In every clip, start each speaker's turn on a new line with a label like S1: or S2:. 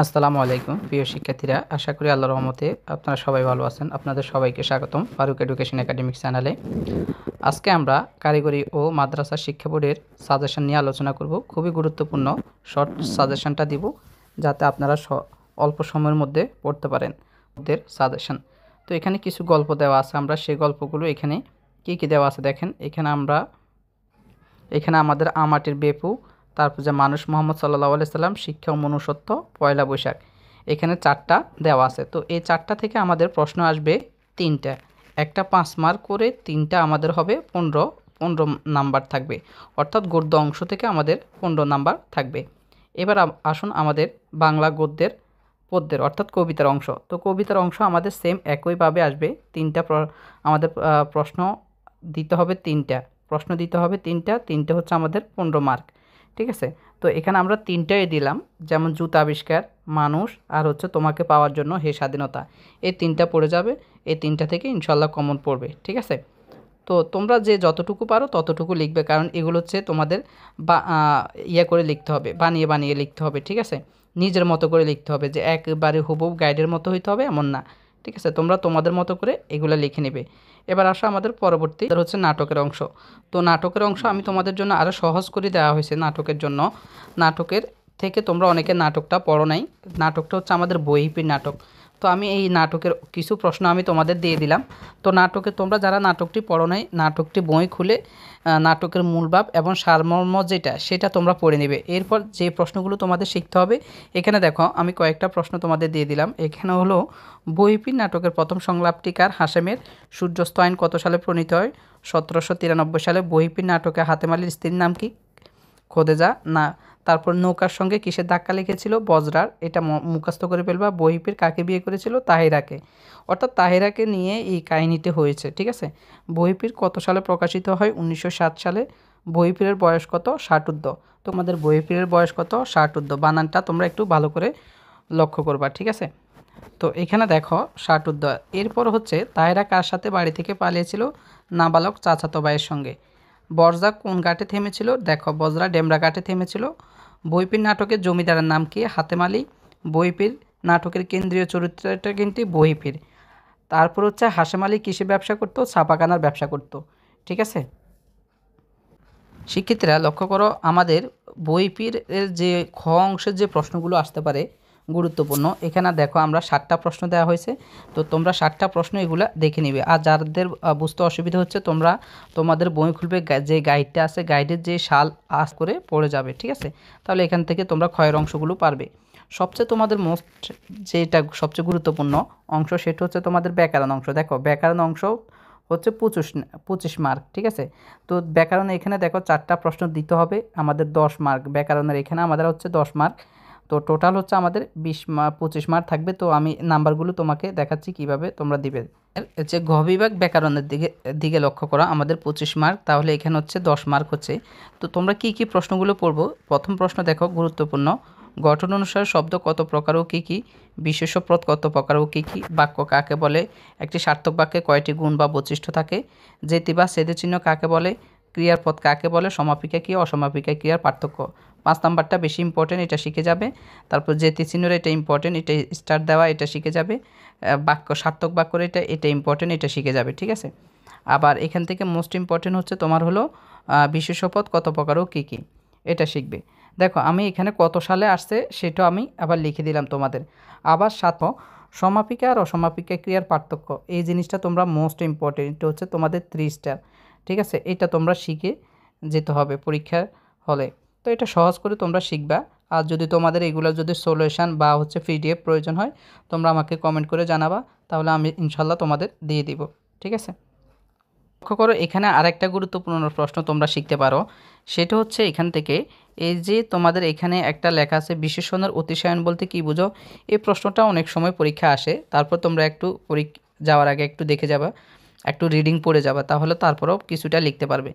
S1: আসসালামু আলাইকুম প্রিয় শিক্ষার্থীরা, আশা করি আল্লাহর রহমতে আপনারা সবাই ভালো আছেন। আপনাদের সবাইকে স্বাগতম ফারুক এডুকেশন একাডেমিক চ্যানেলে। আজকে আমরা কারিগরি ও মাদ্রাসা শিক্ষা বোর্ডের সাজেশন নিয়ে আলোচনা করব। খুবই গুরুত্বপূর্ণ শর্ট সাজেশনটা দিব, যাতে আপনারা অল্প সময়ের মধ্যে পড়তে পারেন ওদের সাজেশন। তো এখানে কিছু গল্প দেওয়া আছে, আমরা সেই গল্পগুলো এখানে কী দেওয়া আছে দেখেন। এখানে আমাদের আমাটির বেপু, তারপর যে মানুষ মোহাম্মদ সাল্লাল্লাহু আলাইহি সাল্লাম, শিক্ষা ও মনুষ্যত্ব, পয়লা বৈশাখ। এখানে 4টা দেওয়া আছে। তো এই 4টা থেকে আমাদের প্রশ্ন আসবে 3টা, একটা 5 মার্ক করে, 3টা আমাদের হবে 15 নাম্বার থাকবে, অর্থাৎ গদ্য অংশ থেকে আমাদের 15 নাম্বার থাকবে। এবার আসুন আমাদের বাংলা পদ্যের অর্থাৎ কবিতার অংশ। তো কবিতার অংশ আমাদের সেম একইভাবে আসবে। আমাদের প্রশ্ন দিতে হবে 3টা, তিনটে হচ্ছে আমাদের 15 মার্ক। ঠিক আছে, তো এখানে আমরা 3টাই দিলাম, যেমন জুতা আবিষ্কার, মানুষ, আর হচ্ছে তোমাকে পাওয়ার জন্য হে স্বাধীনতা। এই 3টা পড়ে যাবে, এই 3টা থেকে ইনশাল্লাহ কমন পড়বে। ঠিক আছে, তো তোমরা যে যতটুকু পারো ততটুকু লিখবে, কারণ এগুলো হচ্ছে তোমাদের বা করে লিখতে হবে, বানিয়ে বানিয়ে লিখতে হবে। ঠিক আছে, নিজের মতো করে লিখতে হবে, যে একবারে হুবহু গাইডের মতো হইতে হবে এমন না। ঠিক আছে, তোমরা তোমাদের মতো করে এগুলো লিখে নেবে। এবার আসো আমাদের পরবর্তী হচ্ছে নাটকের অংশ। তো নাটকের অংশ আমি তোমাদের জন্য আরও সহজ করে দেওয়া হয়েছে নাটকের জন্য। নাটকের থেকে তোমরা অনেকে নাটকটা পড়ো নাই। নাটকটা হচ্ছে আমাদের বইপির নাটক। তো আমি এই নাটকের কিছু প্রশ্ন আমি তোমাদের দিয়ে দিলাম। তো নাটকে তোমরা যারা নাটকটি পড়ো নাই, নাটকটি বই খুলে নাটকের মূল ভাব এবং সারমর্ম সেটা তোমরা পড়ে নেবে। এরপর যে প্রশ্নগুলো তোমাদের শিখতে হবে, এখানে দেখো আমি কয়েকটা প্রশ্ন তোমাদের দিয়ে দিলাম। এখানে হলো বইপির নাটকের প্রথম সংলাপটি কার? হাশেমের। সূর্যাস্ত আইন কত সালে প্রণীত হয়? 1793 সালে। বইপির নাটকে হাতেম আলীর স্ত্রীর নাম কি? খোদেজা না। তারপর নৌকার সঙ্গে কিসের ধাক্কা লেগেছিল? বজরার। এটা মুখস্থ করে ফেলবা। বহিপির কাকে বিয়ে করেছিল? তাহিরাকে। অর্থাৎ তাহিরাকে নিয়ে এই কাহিনীটি হয়েছে। ঠিক আছে, বহিপির কত সালে প্রকাশিত হয়? 1907 সালে। বহিপীরের বয়স কত? 60 তোমাদের বহিপীরের বয়স কত? 60। বানানটা তোমরা একটু ভালো করে লক্ষ্য করবা। ঠিক আছে, তো এখানে দেখো 60। এরপর হচ্ছে তাহিরা কার সাথে বাড়ি থেকে পালিয়েছিল? নাবালক চাচাতো ভাইয়ের সঙ্গে। বজ্রা কোন ঘাটে থেমেছিল? দেখো বজ্রা ডেমরা ঘাটে থেমেছিল। বইপির নাটকের জমিদারের নাম কি? হাতেম আলী। বইপির নাটকের কেন্দ্রীয় চরিত্রটা কিন্তু বহিপির। তারপর হচ্ছে হাশেম আলী কিসে ব্যবসা করতো? ছাপাখানার ব্যবসা করতো। ঠিক আছে, শিক্ষার্থীরা লক্ষ্য করো, আমাদের বইপির যে খ অংশের যে প্রশ্নগুলো আসতে পারে গুরুত্বপূর্ণ, এখানে দেখো আমরা 7টা প্রশ্ন দেওয়া হয়েছে। তো তোমরা 7টা প্রশ্ন এগুলো দেখে নিবে। আর যাদের বুঝতে অসুবিধা হচ্ছে, তোমরা তোমাদের বই খুলবে, যে গাইডটা আছে গাইডের যে সাল আস করে পড়ে যাবে। ঠিক আছে, তাহলে এখান থেকে তোমরা ক্ষয়ের অংশগুলো পারবে। তোমাদের যেটা সবচেয়ে গুরুত্বপূর্ণ অংশ, সেটা হচ্ছে তোমাদের ব্যাকরণ অংশ। দেখো ব্যাকরণ অংশ হচ্ছে 25 মার্ক। ঠিক আছে, তো ব্যাকরণে এখানে দেখো 4টা প্রশ্ন দিতে হবে, আমাদের 10 মার্ক। ব্যাকরণের এখানে আমাদের হচ্ছে 10 মার্ক। তো টোটাল হচ্ছে আমাদের 25 মার্ক থাকবে। তো আমি নাম্বারগুলো তোমাকে দেখাচ্ছি কিভাবে তোমরা দিবে। যে ঘ বিভাগ ব্যাকরণের দিকে লক্ষ্য করা, আমাদের 25 মার্ক, তাহলে এখানে হচ্ছে 10 মার্ক হচ্ছে। তো তোমরা কি প্রশ্নগুলো পড়বো? প্রথম প্রশ্ন দেখো গুরুত্বপূর্ণ, গঠন অনুসারে শব্দ কত প্রকার ও কী কী? বিশেষ্য পদ কত প্রকার ও কী কী? বাক্য কাকে বলে? একটি সার্থক বাক্যে কয়টি গুণ বা বৈশিষ্ট্য থাকে? যেতি বা ছেদের চিহ্ন কাকে বলে? ক্রিয়ার পদ কাকে বলে? সমাপিকা কী? অসমাপিকা ক্রিয়ার পার্থক্য। 5 নাম্বারটা বেশি ইম্পর্টেন্ট, এটা শিখে যাবে। তারপর যেতি চিহ্নর এটা ইম্পর্টেন্ট, এটা স্টার দেওয়া, এটা শিখে যাবে। বাক্য সার্থক বাক্যর এটা ইম্পর্টেন্ট, এটা শিখে যাবে। ঠিক আছে, আবার এখান থেকে মোস্ট ইম্পর্টেন্ট হচ্ছে তোমার হলো বিশেষ্য পদ কত প্রকার ও কী কী, এটা শিখবে। দেখো আমি এখানে কত সালে আসছে সেটা আমি আবার লিখে দিলাম তোমাদের। আবার সমাপিকা আর অসমাপিকা ক্রিয়ার পার্থক্য, এই জিনিসটা তোমরা মোস্ট ইম্পর্টেন্ট, এটা হচ্ছে তোমাদের 3 স্টার। ঠিক আছে, এটা তোমরা শিখে যেতে হবে পরীক্ষার হলে। তো এটা সহজ করে তোমরা শিখবা। আর যদি তোমাদের এগুলো যদি সলিউশন বা হচ্ছে পিডিএফ প্রয়োজন হয়, তোমরা আমাকে কমেন্ট করে জানাবা, তাহলে আমি ইনশাল্লাহ তোমাদের দিয়ে দিব। ঠিক আছে, লক্ষ্য করো এখানে আরেকটা গুরুত্বপূর্ণ প্রশ্ন তোমরা শিখতে পারো। সেটা হচ্ছে এখান থেকে, এই যে তোমাদের এখানে একটা লেখা আছে বিশেষণের অতিশয়ন বলতে কি বুঝো? এই প্রশ্নটা অনেক সময় পরীক্ষা আসে। তারপর তোমরা একটু যাওয়ার আগে একটু দেখে যাবা, একটু রিডিং পড়ে যাবা, তাহলে তারপরেও কিছুটা লিখতে পারবে।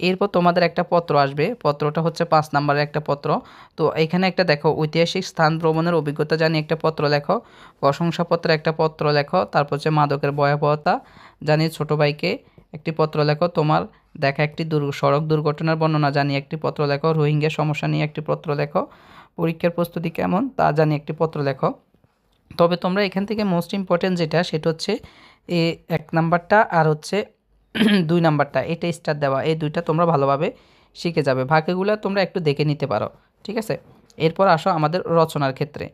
S1: এরপর তোমাদের একটা পত্র আসবে, পত্রটা হচ্ছে 5 নাম্বারের একটা পত্র। তো এখানে একটা দেখো, ঐতিহাসিক স্থান ভ্রমণের অভিজ্ঞতা জানিয়ে একটা পত্র লেখো। প্রশংসাপত্রে একটা পত্র লেখো। তারপর হচ্ছে মাদকের ভয়াবহতা জানিয়ে ছোট ভাইকে একটি পত্র লেখো। তোমার দেখা একটি সড়ক দুর্ঘটনার বর্ণনা জানিয়ে একটি পত্র লেখো। রোহিঙ্গা সমস্যা নিয়ে একটি পত্র লেখো। পরীক্ষার প্রস্তুতি কেমন তা জানিয়ে একটি পত্র লেখো। তবে তোমরা এখান থেকে মোস্ট ইম্পর্টেন্ট যেটা সেটা হচ্ছে এ 1 নাম্বারটা আর হচ্ছে 2 নাম্বারটা, এটা স্টার দেওয়া, এই দুইটা তোমরা ভালোভাবে শিখে যাবে। বাকিগুলো তোমরা একটু দেখে নিতে পারো, ঠিক আছে। এরপর আসো আমাদের রচনার ক্ষেত্রে।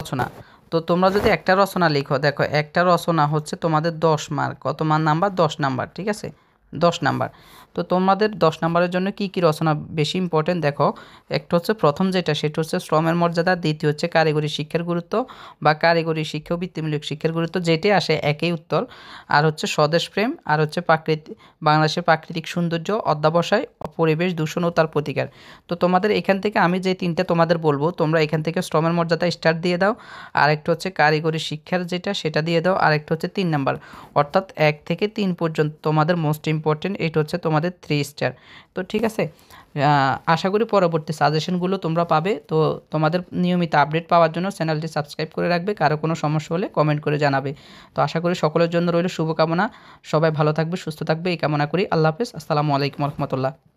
S1: রচনা, তো তোমরা যদি একটা রচনা লিখো, দেখো একটা রচনা হচ্ছে তোমাদের 10 মার্ক, কত নাম্বার? 10 নাম্বার, ঠিক আছে, 10 নাম্বার। তো তোমাদের 10 নাম্বারের জন্য কি কি রচনা বেশি ইম্পর্টেন্ট দেখো। একটা হচ্ছে প্রথম যেটা সেটা হচ্ছে শ্রমের মর্যাদা, দ্বিতীয় হচ্ছে কারিগরি শিক্ষার গুরুত্ব বা কারিগরি শিক্ষা ও বৃত্তিমূলক শিক্ষার গুরুত্ব, যেটি আসে একই উত্তর। আর হচ্ছে স্বদেশপ্রেম, আর হচ্ছে বাংলাদেশের প্রাকৃতিক সৌন্দর্য, অধ্যাবসায়, পরিবেশ দূষণ ও তার প্রতিকার। তো তোমাদের এখান থেকে আমি যে তিনটে তোমাদের বলবো, তোমরা এখান থেকে শ্রমের মর্যাদা স্টার দিয়ে দাও, আর একটা হচ্ছে কারিগরি শিক্ষার যেটা সেটা দিয়ে দাও, আর একটা হচ্ছে 3 নাম্বার, অর্থাৎ 1 থেকে 3 পর্যন্ত তোমাদের মোস্ট ইম্পর্টেন্ট, এটা হচ্ছে তোমাদের 3 স্টার। তো ঠিক আছে, আশা করি পরবর্তী সাজেশনগুলো তোমরা পাবে। তো তোমাদের নিয়মিত আপডেট পাওয়ার জন্য চ্যানেলটি সাবস্ক্রাইব করে রাখবে, কারো কোনো সমস্যা হলে কমেন্ট করে জানাবে। তো আশা করি সকলের জন্য রইল শুভকামনা, সবাই ভালো থাকবে, সুস্থ থাকবে এই কামনা করি। আল্লাহ হাফেজ, আসসালামু আলাইকুম রহমতুল্লাহ।